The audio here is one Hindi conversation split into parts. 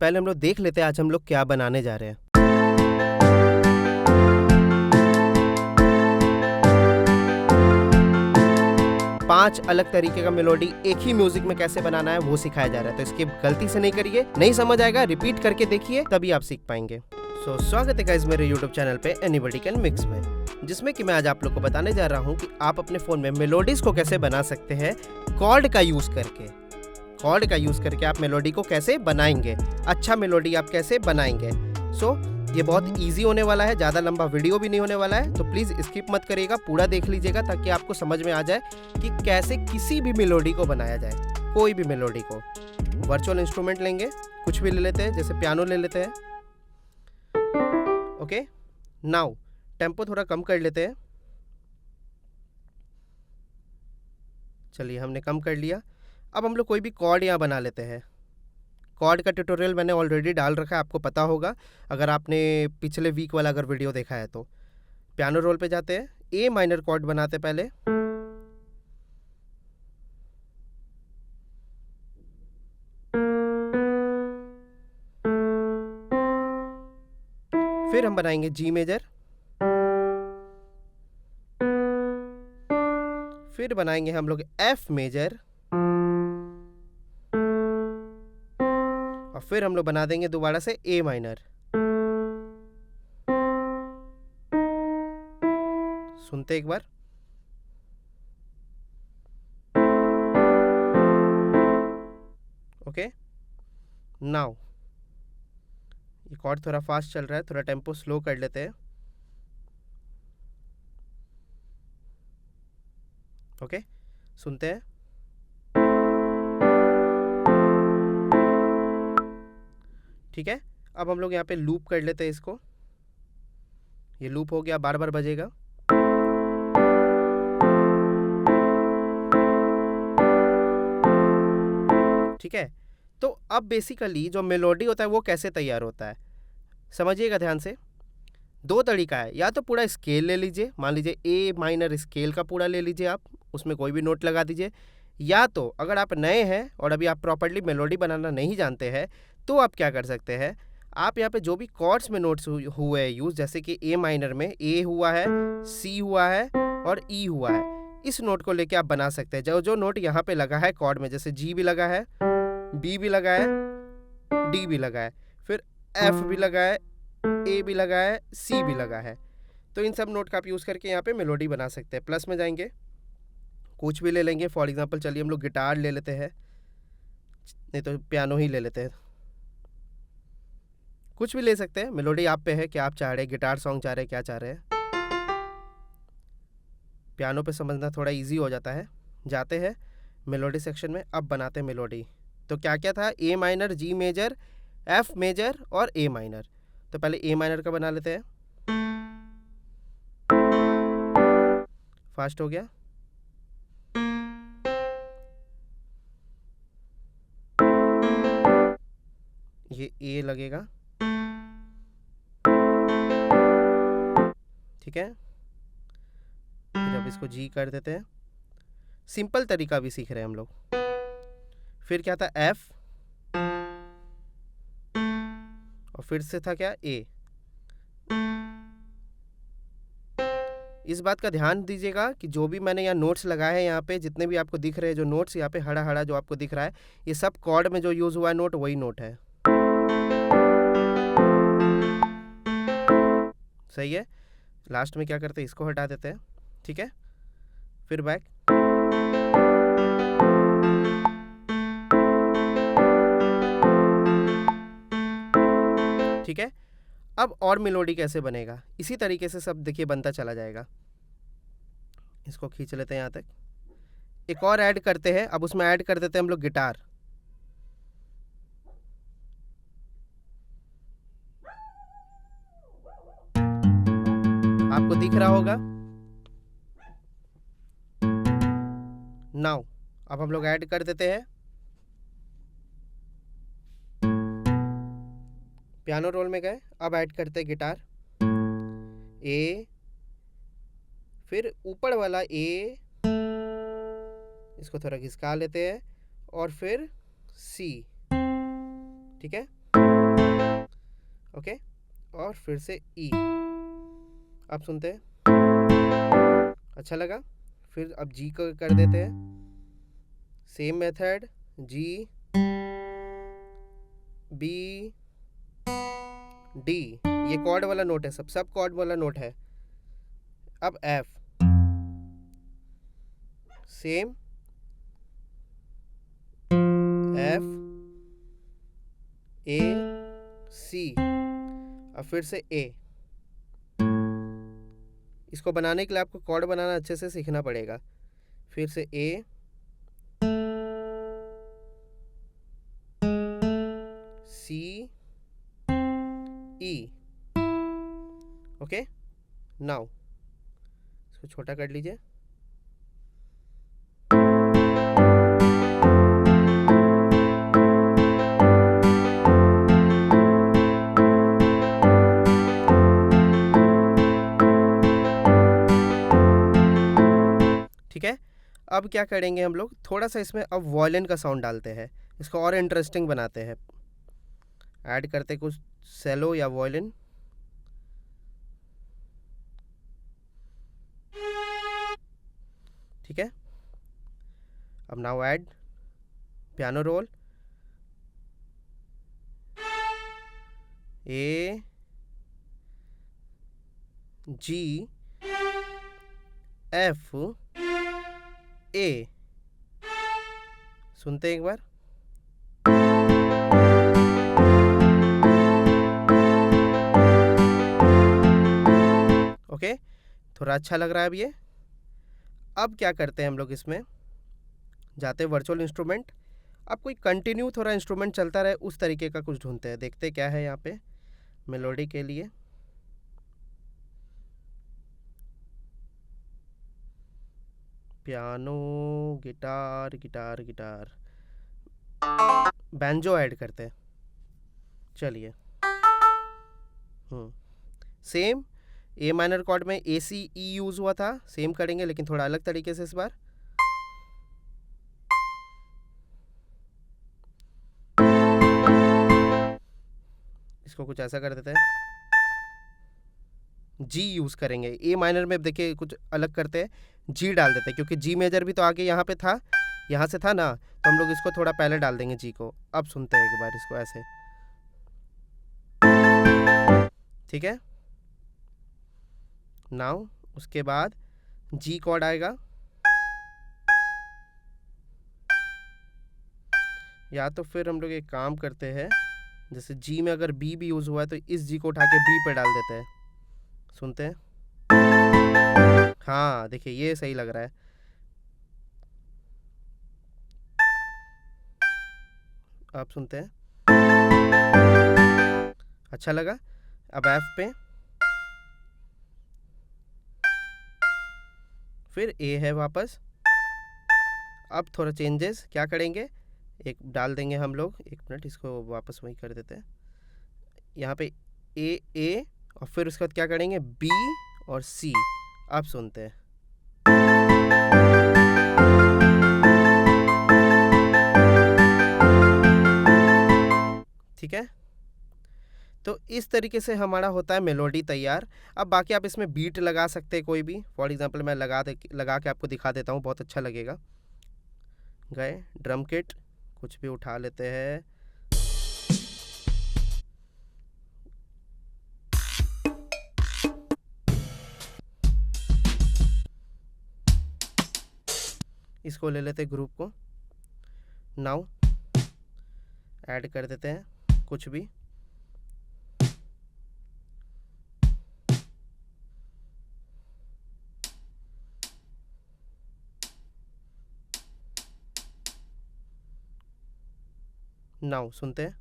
पहले हम लोग देख लेते हैं आज हम लोग क्या बनाने जा रहे हैं। पांच अलग तरीके का मेलोडी एक ही म्यूजिक में कैसे बनाना है वो सिखाया जा रहा है, तो इसकी गलती से नहीं करिए, नहीं समझ आएगा रिपीट करके देखिए तभी आप सीख पाएंगे। स्वागत है गाइस मेरे YouTube चैनल पे एनीबॉडी कैन मिक्स में, जिसमें कि मैं आज आप लोग को बताने जा रहा हूँ कि आप अपने फोन में मेलोडीज को कैसे बना सकते हैं कॉर्ड का यूज करके आप मेलोडी को कैसे बनाएंगे, अच्छा मेलोडी आप कैसे बनाएंगे। ये बहुत इजी होने वाला है, ज़्यादा लंबा वीडियो भी नहीं होने वाला है, तो प्लीज़ स्किप मत करिएगा, पूरा देख लीजिएगा ताकि आपको समझ में आ जाए कि कैसे किसी भी मेलोडी को बनाया जाए। कोई भी मेलोडी को वर्चुअल इंस्ट्रूमेंट लेंगे, कुछ भी ले लेते हैं, जैसे पियानो ले लेते हैं। ओके, नाउ टेम्पो थोड़ा कम कर लेते हैं। चलिए हमने कम कर लिया। अब हम लोग कोई भी कॉर्ड यहाँ बना लेते हैं। कॉर्ड का ट्यूटोरियल मैंने ऑलरेडी डाल रखा है, आपको पता होगा अगर आपने पिछले वीक वाला अगर वीडियो देखा है तो। पियानो रोल पे जाते हैं, ए माइनर कॉर्ड बनाते पहले, फिर हम बनाएंगे जी मेजर, फिर बनाएंगे हम लोग एफ मेजर, और फिर हम लोग बना देंगे दोबारा से ए माइनर। सुनते एक बार। ओके, नाउ ये कॉर्ड थोड़ा फास्ट चल रहा है, थोड़ा टेम्पो स्लो कर लेते हैं। ओके, सुनते हैं। ठीक है, अब हम लोग यहाँ पे लूप कर लेते हैं इसको। ये लूप हो गया, बार बार बजेगा। ठीक है, तो अब बेसिकली जो मेलोडी होता है वो कैसे तैयार होता है समझिएगा ध्यान से। दो तरीका है, या तो पूरा स्केल ले लीजिए, मान लीजिए ए माइनर स्केल का पूरा ले लीजिए आप, उसमें कोई भी नोट लगा दीजिए। या तो अगर आप नए हैं और अभी आप प्रॉपर्ली मेलोडी बनाना नहीं जानते हैं तो आप क्या कर सकते हैं, आप यहाँ पे जो भी कॉर्ड्स में नोट्स हुए हैं यूज़, जैसे कि ए माइनर में ए हुआ है, सी हुआ है और ई हुआ है, इस नोट को लेके आप बना सकते हैं। जो जो नोट यहाँ पे लगा है कॉर्ड में, जैसे जी भी लगा है, बी भी लगा है, डी भी लगा है, फिर एफ भी लगा है, ए भी लगा है, सी भी लगा है, तो इन सब नोट का आप यूज़ करके यहाँ पे मेलोडी बना सकते हैं। प्लस में जाएंगे, कुछ भी ले लेंगे, फॉर एग्जांपल चलिए हम लोग गिटार ले लेते हैं, नहीं तो पियानो ही ले लेते हैं, कुछ भी ले सकते हैं, मेलोडी आप पे है कि आप चाह रहे हैं, गिटार सॉन्ग चाह रहे हैं, क्या चाह रहे हैं। पियानो पे समझना थोड़ा इजी हो जाता है। जाते हैं मेलोडी सेक्शन में, अब बनाते हैं मेलोडी। तो क्या क्या था, A minor, G major, F major और ए माइनर। तो पहले ए माइनर का बना लेते हैं, फास्ट हो गया। ये ए लगेगा, ठीक है। फिर अब इसको जी कर देते हैं, सिंपल तरीका भी सीख रहे हैं हम लोग। फिर क्या था, एफ, और फिर से था क्या, ए। इस बात का ध्यान दीजिएगा कि जो भी मैंने यहाँ नोट्स लगाए हैं, यहाँ पे जितने भी आपको दिख रहे हैं जो नोट्स, यहाँ पे हरा हरा जो आपको दिख रहा है, ये सब कॉर्ड में जो यूज हुआ है नोट वही नोट है। सही है। लास्ट में क्या करते हैं, इसको हटा देते हैं, ठीक है। फिर बैक, ठीक है। अब और मेलोडी कैसे बनेगा, इसी तरीके से सब देखिए बनता चला जाएगा। इसको खींच लेते हैं यहाँ तक, एक और ऐड करते हैं, अब उसमें ऐड कर देते हैं हम लोग गिटार। आपको दिख रहा होगा। नाउ अब हम लोग ऐड कर देते हैं, पियानो रोल में गए, अब ऐड करते हैं गिटार। ए, फिर ऊपर वाला ए, इसको थोड़ा घिसका लेते हैं, और फिर सी, ठीक है। ओके, और फिर से ई। अब सुनते हैं, अच्छा लगा। फिर अब जी को कर देते हैं, same method, G B D, ये कॉर्ड वाला नोट है, सब कॉर्ड वाला नोट है। अब F, same F A C, अब फिर से ए। इसको बनाने के लिए आपको कॉर्ड बनाना अच्छे से सीखना पड़ेगा। फिर से ए सी ई। ओके, नाउ इसको छोटा कर लीजिए। ठीक है, अब क्या करेंगे हम लोग, थोड़ा सा इसमें अब वॉयलिन का साउंड डालते हैं, इसको और इंटरेस्टिंग बनाते हैं। ऐड करते कुछ सेलो या वॉयलिन। ठीक है, अब now add piano roll, A G F A. सुनते हैं एक बार। ओके, थोड़ा अच्छा लग रहा है अब ये। अब क्या करते हैं हम लोग, इसमें जाते हैं वर्चुअल इंस्ट्रूमेंट। अब कोई कंटिन्यू थोड़ा इंस्ट्रूमेंट चलता रहे उस तरीके का कुछ ढूंढते हैं, देखते क्या है यहाँ पे मेलोडी के लिए। Piano, guitar guitar guitar, banjo add करते हैं। चलिए, सेम ए माइनर कॉर्ड में ए सी ई यूज़ हुआ था, सेम करेंगे लेकिन थोड़ा अलग तरीके से इस बार। इसको कुछ ऐसा कर देते हैं, जी यूज़ करेंगे। ए माइनर में देखिए कुछ अलग करते हैं, जी डाल देते हैं, क्योंकि जी मेजर भी तो आगे यहाँ पे था, यहाँ से था ना, तो हम लोग इसको थोड़ा पहले डाल देंगे जी को। अब सुनते हैं एक बार इसको ऐसे। ठीक है, नाउ उसके बाद जी कॉर्ड आएगा, या तो फिर हम लोग एक काम करते हैं, जैसे जी में अगर बी भी यूज़ हुआ है तो इस जी को उठा के बी पे डाल देते हैं। सुनते हैं, हाँ देखिए ये सही लग रहा है। आप सुनते हैं, अच्छा लगा। अब एफ पे, फिर ए है वापस। अब थोड़ा चेंजेस क्या करेंगे, एक डाल देंगे हम लोग, एक मिनट इसको वापस वही कर देते हैं, यहाँ पे ए और फिर उसके बाद क्या करेंगे बी और सी। अब सुनते हैं, ठीक है। तो इस तरीके से हमारा होता है मेलोडी तैयार। अब बाकी आप इसमें बीट लगा सकते हैं कोई भी, फॉर एग्जांपल मैं लगा के आपको दिखा देता हूँ, बहुत अच्छा लगेगा। गए ड्रम किट, कुछ भी उठा लेते हैं, इसको ले लेते हैं ग्रुप को। नाउ ऐड कर देते हैं कुछ भी, नाउ सुनते हैं।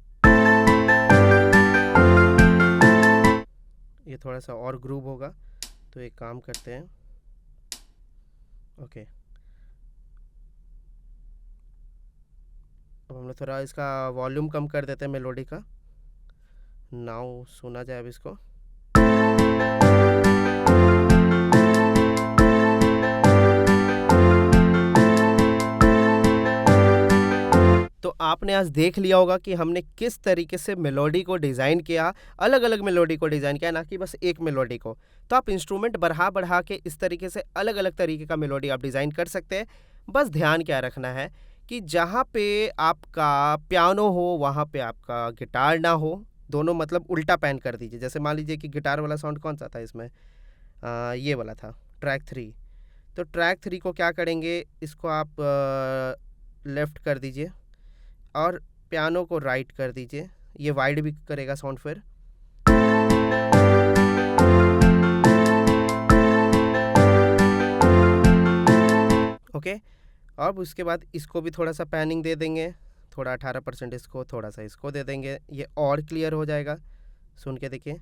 ये थोड़ा सा और ग्रूव होगा, तो एक काम करते हैं, ओके। अब हम लोग थोड़ा इसका वॉल्यूम कम कर देते हैं मेलोडी का। नाउ सुना जाए अब इसको। तो आपने आज देख लिया होगा कि हमने किस तरीके से मेलोडी को डिज़ाइन किया, अलग-अलग मेलोडी को डिज़ाइन किया, ना कि बस एक मेलोडी को। तो आप इंस्ट्रूमेंट बढ़ा-बढ़ा के इस तरीके से अलग-अलग तरीके का मेलोडी आप डिज़ाइन कर सकते हैं। बस ध्यान क्या रखना है कि जहाँ पे आपका पियानो हो, वहाँ पे आपका गिटार ना हो, दोनों मतलब उल्टा पैन कर दीजिए। जैसे मान लीजिए कि गिटार वाला साउंड कौन-सा था इसमें? ये वाला था, ट्रैक 3। तो ट्रैक 3 को क्या करेंगे, इसको आप लेफ्ट कर दीजिए और पियानो को राइट कर दीजिए। ये वाइड भी करेगा साउंड फिर। ओके, अब उसके बाद इसको भी थोड़ा-सा पैनिंग दे देंगे, थोड़ा 18% इसको, थोड़ा-सा इसको दे देंगे, ये और क्लियर हो जाएगा। सुन के देखिए।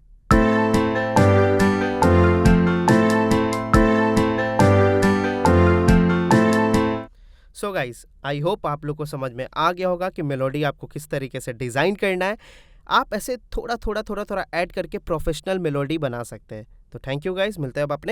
सो गाइस, आई होप आप लोग को समझ में आ गया होगा कि मेलोडी आपको किस तरीके से डिज़ाइन करना है। आप ऐसे थोड़ा-थोड़ा ऐड करके प्रोफेशनल मेलोडी बना सकते हैं। तो थैंक यू गाइस, मिलते हैं अब अपने